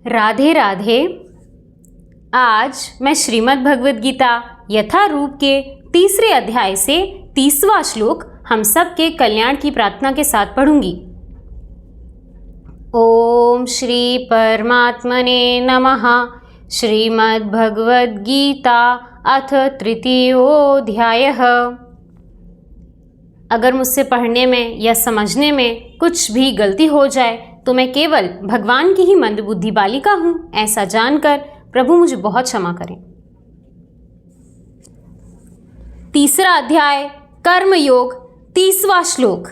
राधे राधे। आज मैं श्रीमद् भगवद गीता यथारूप के तीसरे अध्याय से 30वां श्लोक हम सब के कल्याण की प्रार्थना के साथ पढ़ूंगी। ओम श्री परमात्मने नमः। श्रीमद् भगवद गीता अथ तृतीयोऽध्यायः। अगर मुझसे पढ़ने में या समझने में कुछ भी गलती हो जाए तो मैं केवल भगवान की ही मंदबुद्धि बालिका हूँ, ऐसा जानकर प्रभु मुझे बहुत क्षमा करें। तीसरा अध्याय कर्मयोग, 30वां श्लोक।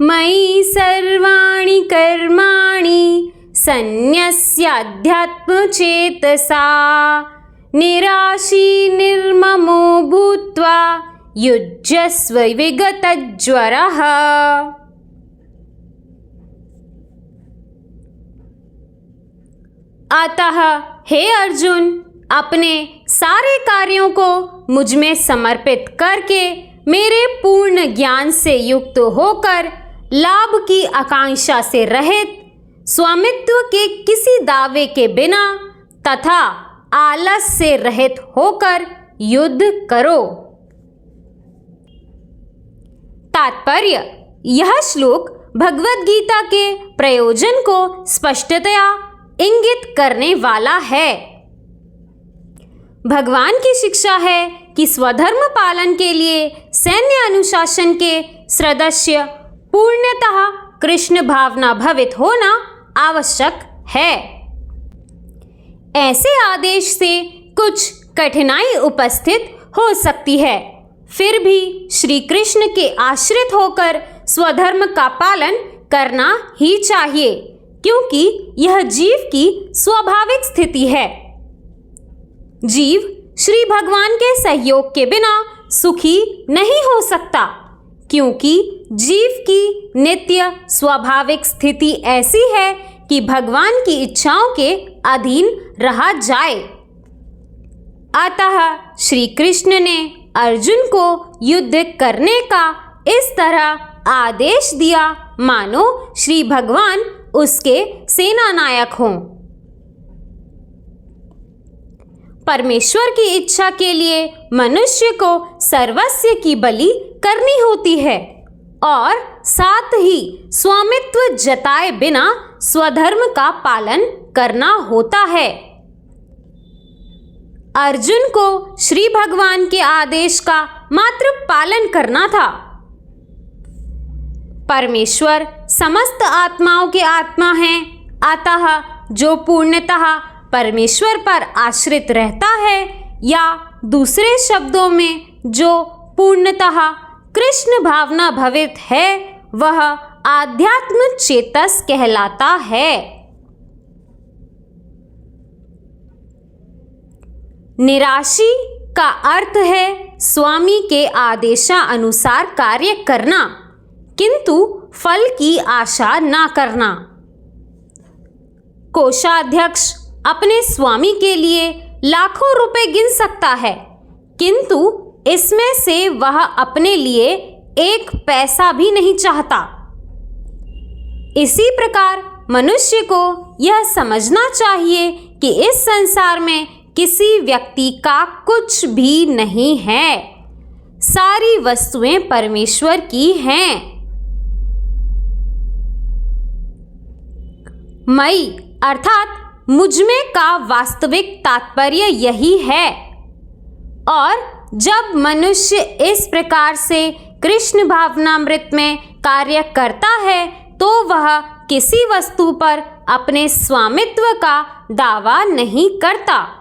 मयि सर्वाणि कर्माणि सन्न्यस्याध्यात्मचेतसा निराशी निर्ममो भूत्वा युज्यस्व विगतज्वरः। अतः हे अर्जुन, अपने सारे कार्यों को मुझ में समर्पित करके मेरे पूर्ण ज्ञान से युक्त होकर लाभ की आकांक्षा से रहित, स्वामित्व के किसी दावे के बिना तथा आलस से रहित होकर युद्ध करो। तात्पर्य: यह श्लोक भगवद गीता के प्रयोजन को स्पष्टतया इंगित करने वाला है। भगवान की शिक्षा है कि स्वधर्म पालन के लिए सैन्य अनुशासन के सदस्य पूर्णतः कृष्ण भावना भवित होना आवश्यक है। ऐसे आदेश से कुछ कठिनाई उपस्थित हो सकती है, फिर भी श्री कृष्ण के आश्रित होकर स्वधर्म का पालन करना ही चाहिए, क्योंकि यह जीव की स्वाभाविक स्थिति है। जीव श्री भगवान के सहयोग के बिना सुखी नहीं हो सकता, क्योंकि जीव की नित्य स्वाभाविक स्थिति ऐसी है कि भगवान की इच्छाओं के अधीन रहा जाए। अतः श्री कृष्ण ने अर्जुन को युद्ध करने का इस तरह आदेश दिया मानो श्री भगवान उसके सेना नायक हों। परमेश्वर की इच्छा के लिए मनुष्य को सर्वस्व की बलि करनी होती है और साथ ही स्वामित्व जताए बिना स्वधर्म का पालन करना होता है। अर्जुन को श्री भगवान के आदेश का मात्र पालन करना था। परमेश्वर समस्त आत्माओं के आत्मा हैं, अतः जो पूर्णतः परमेश्वर पर आश्रित रहता है, या दूसरे शब्दों में जो पूर्णतः कृष्ण भावना भवित है, वह आध्यात्म चेतस कहलाता है। निराशी का अर्थ है स्वामी के आदेशानुसार कार्य करना, किंतु फल की आशा ना करना। कोषाध्यक्ष अपने स्वामी के लिए लाखों रुपए गिन सकता है, किंतु इसमें से वह अपने लिए एक पैसा भी नहीं चाहता। इसी प्रकार मनुष्य को यह समझना चाहिए कि इस संसार में किसी व्यक्ति का कुछ भी नहीं है, सारी वस्तुएं परमेश्वर की हैं। मई अर्थात मुझमें का वास्तविक तात्पर्य यही है, और जब मनुष्य इस प्रकार से कृष्ण भावनामृत में कार्य करता है तो वह किसी वस्तु पर अपने स्वामित्व का दावा नहीं करता।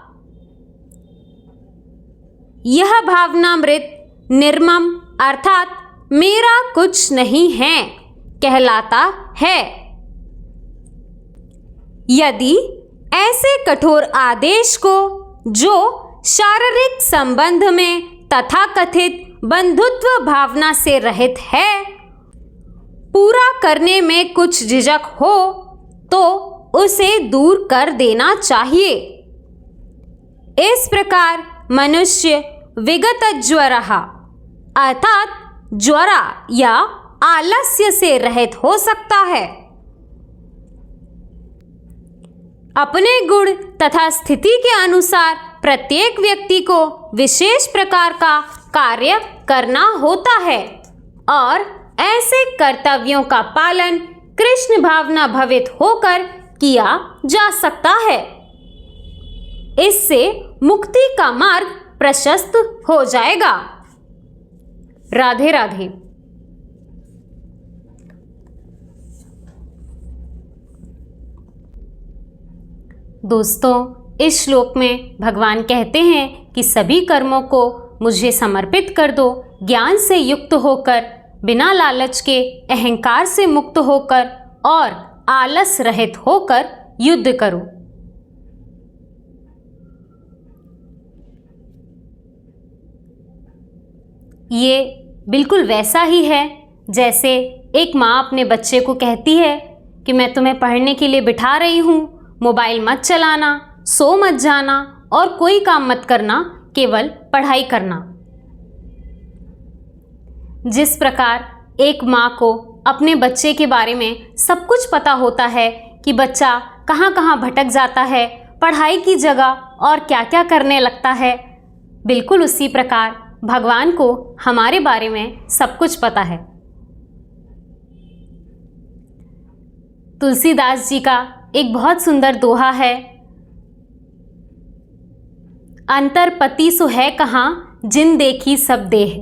यह भावनामृत निर्मम अर्थात मेरा कुछ नहीं है कहलाता है। यदि ऐसे कठोर आदेश को, जो शारीरिक संबंध में तथाकथित बंधुत्व भावना से रहित है, पूरा करने में कुछ झिझक हो तो उसे दूर कर देना चाहिए। इस प्रकार मनुष्य विगतज्वरः अर्थात ज्वरा या आलस्य से रहित हो सकता है। अपने गुण तथा स्थिति के अनुसार प्रत्येक व्यक्ति को विशेष प्रकार का कार्य करना होता है और ऐसे कर्तव्यों का पालन कृष्ण भावना भवित होकर किया जा सकता है। इससे मुक्ति का मार्ग प्रशस्त हो जाएगा। राधे राधे। दोस्तों, इस श्लोक में भगवान कहते हैं कि सभी कर्मों को मुझे समर्पित कर दो, ज्ञान से युक्त होकर, बिना लालच के, अहंकार से मुक्त होकर और आलस रहित होकर युद्ध करो। ये बिल्कुल वैसा ही है जैसे एक माँ अपने बच्चे को कहती है कि मैं तुम्हें पढ़ने के लिए बिठा रही हूँ, मोबाइल मत चलाना, सो मत जाना और कोई काम मत करना, केवल पढ़ाई करना। जिस प्रकार एक माँ को अपने बच्चे के बारे में सब कुछ पता होता है कि बच्चा कहाँ कहाँ भटक जाता है, पढ़ाई की जगह और क्या क्या करने लगता है, बिल्कुल उसी प्रकार भगवान को हमारे बारे में सब कुछ पता है। तुलसीदास जी का एक बहुत सुंदर दोहा है, अंतर पति सो है कहाँ, जिन देखी सब देह।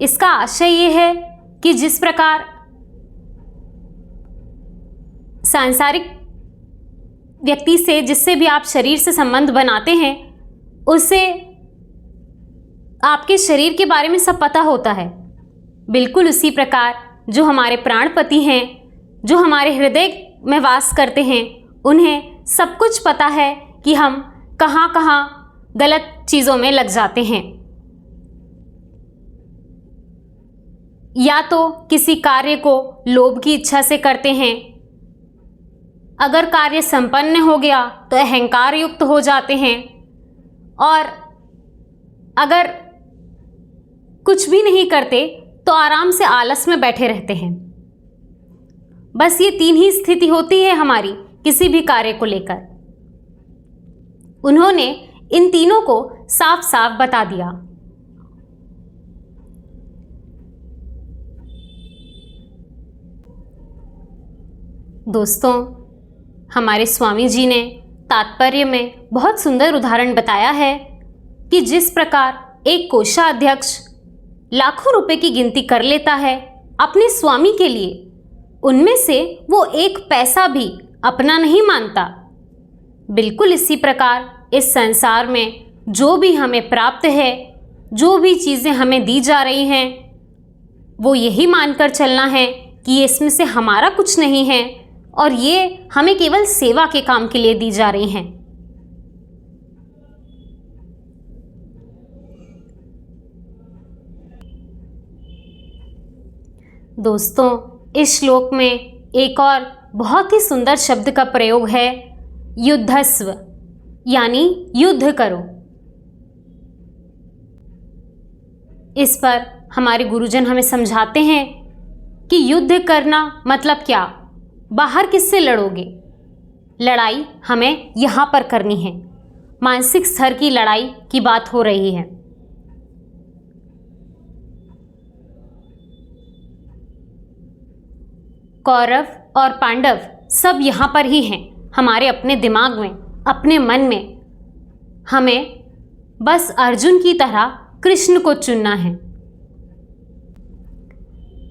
इसका आशय ये है कि जिस प्रकार सांसारिक व्यक्ति से, जिससे भी आप शरीर से संबंध बनाते हैं, उससे आपके शरीर के बारे में सब पता होता है, बिल्कुल उसी प्रकार जो हमारे प्राणपति हैं, जो हमारे हृदय में वास करते हैं, उन्हें सब कुछ पता है कि हम कहाँ कहाँ गलत चीज़ों में लग जाते हैं। या तो किसी कार्य को लोभ की इच्छा से करते हैं, अगर कार्य संपन्न हो गया तो अहंकार युक्त हो जाते हैं, और अगर कुछ भी नहीं करते तो आराम से आलस में बैठे रहते हैं। बस ये तीन ही स्थिति होती है हमारी किसी भी कार्य को लेकर। उन्होंने इन तीनों को साफ साफ बता दिया। दोस्तों, हमारे स्वामी जी ने तात्पर्य में बहुत सुंदर उदाहरण बताया है कि जिस प्रकार एक कोषाध्यक्ष लाखों रुपए की गिनती कर लेता है अपने स्वामी के लिए, उनमें से वो एक पैसा भी अपना नहीं मानता, बिल्कुल इसी प्रकार इस संसार में जो भी हमें प्राप्त है, जो भी चीज़ें हमें दी जा रही हैं, वो यही मानकर चलना है कि ये इसमें से हमारा कुछ नहीं है और ये हमें केवल सेवा के काम के लिए दी जा रही हैं। दोस्तों, इस श्लोक में एक और बहुत ही सुंदर शब्द का प्रयोग है, युद्धस्व, यानी युद्ध करो। इस पर हमारे गुरुजन हमें समझाते हैं कि युद्ध करना मतलब क्या, बाहर किससे लड़ोगे, लड़ाई हमें यहाँ पर करनी है। मानसिक स्तर की लड़ाई की बात हो रही है। कौरव और पांडव सब यहाँ पर ही हैं, हमारे अपने दिमाग में, अपने मन में। हमें बस अर्जुन की तरह कृष्ण को चुनना है।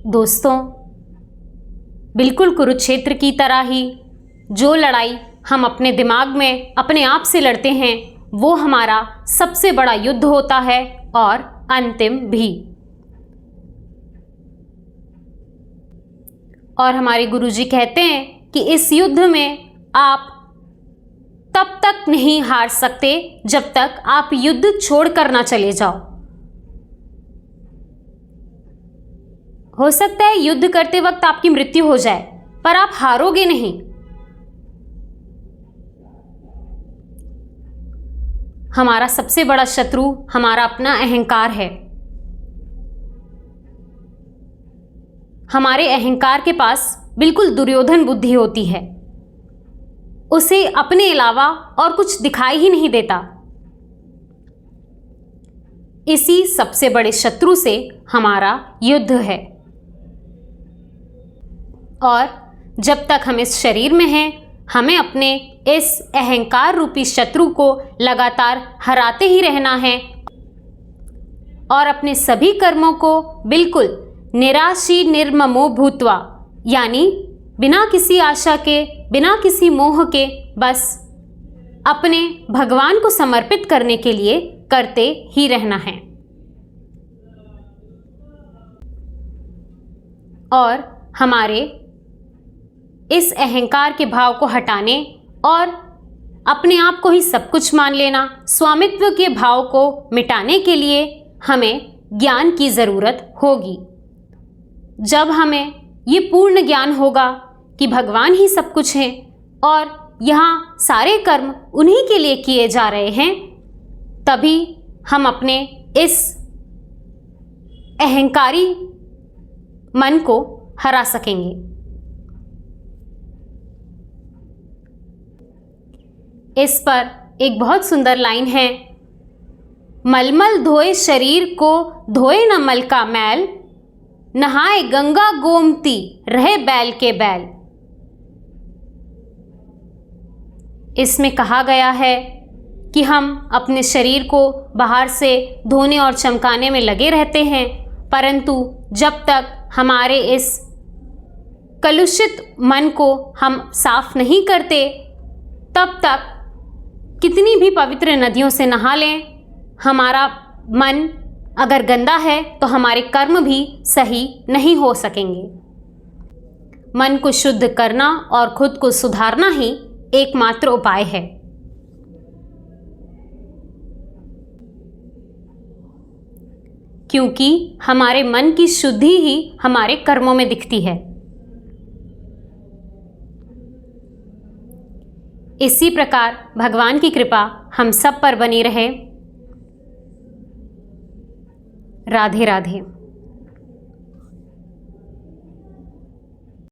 दोस्तों, बिल्कुल कुरुक्षेत्र की तरह ही जो लड़ाई हम अपने दिमाग में अपने आप से लड़ते हैं, वो हमारा सबसे बड़ा युद्ध होता है और अंतिम भी। और हमारे गुरुजी कहते हैं कि इस युद्ध में आप तब तक नहीं हार सकते जब तक आप युद्ध छोड़कर ना चले जाओ। हो सकता है युद्ध करते वक्त आपकी मृत्यु हो जाए, पर आप हारोगे नहीं। हमारा सबसे बड़ा शत्रु हमारा अपना अहंकार है। हमारे अहंकार के पास बिल्कुल दुर्योधन बुद्धि होती है। उसे अपने अलावा और कुछ दिखाई ही नहीं देता। इसी सबसे बड़े शत्रु से हमारा युद्ध है, और जब तक हम इस शरीर में हैं, हमें अपने इस अहंकार रूपी शत्रु को लगातार हराते ही रहना है और अपने सभी कर्मों को बिल्कुल निराशी निर्ममो भूत्वा, यानी बिना किसी आशा के, बिना किसी मोह के, बस अपने भगवान को समर्पित करने के लिए करते ही रहना है। और हमारे इस अहंकार के भाव को हटाने और अपने आप को ही सब कुछ मान लेना, स्वामित्व के भाव को मिटाने के लिए हमें ज्ञान की ज़रूरत होगी। जब हमें ये पूर्ण ज्ञान होगा कि भगवान ही सब कुछ हैं और यहाँ सारे कर्म उन्हीं के लिए किए जा रहे हैं, तभी हम अपने इस अहंकारी मन को हरा सकेंगे। इस पर एक बहुत सुंदर लाइन है, मलमल धोए शरीर को धोए न मल का मैल, नहाए गंगा गोमती रहे बैल के बैल। इसमें कहा गया है कि हम अपने शरीर को बाहर से धोने और चमकाने में लगे रहते हैं, परंतु जब तक हमारे इस कलुषित मन को हम साफ नहीं करते, तब तक कितनी भी पवित्र नदियों से नहा लें, हमारा मन अगर गंदा है तो हमारे कर्म भी सही नहीं हो सकेंगे। मन को शुद्ध करना और खुद को सुधारना ही एकमात्र उपाय है। क्योंकि हमारे मन की शुद्धि ही हमारे कर्मों में दिखती है। इसी प्रकार भगवान की कृपा हम सब पर बनी रहे। राधे राधे।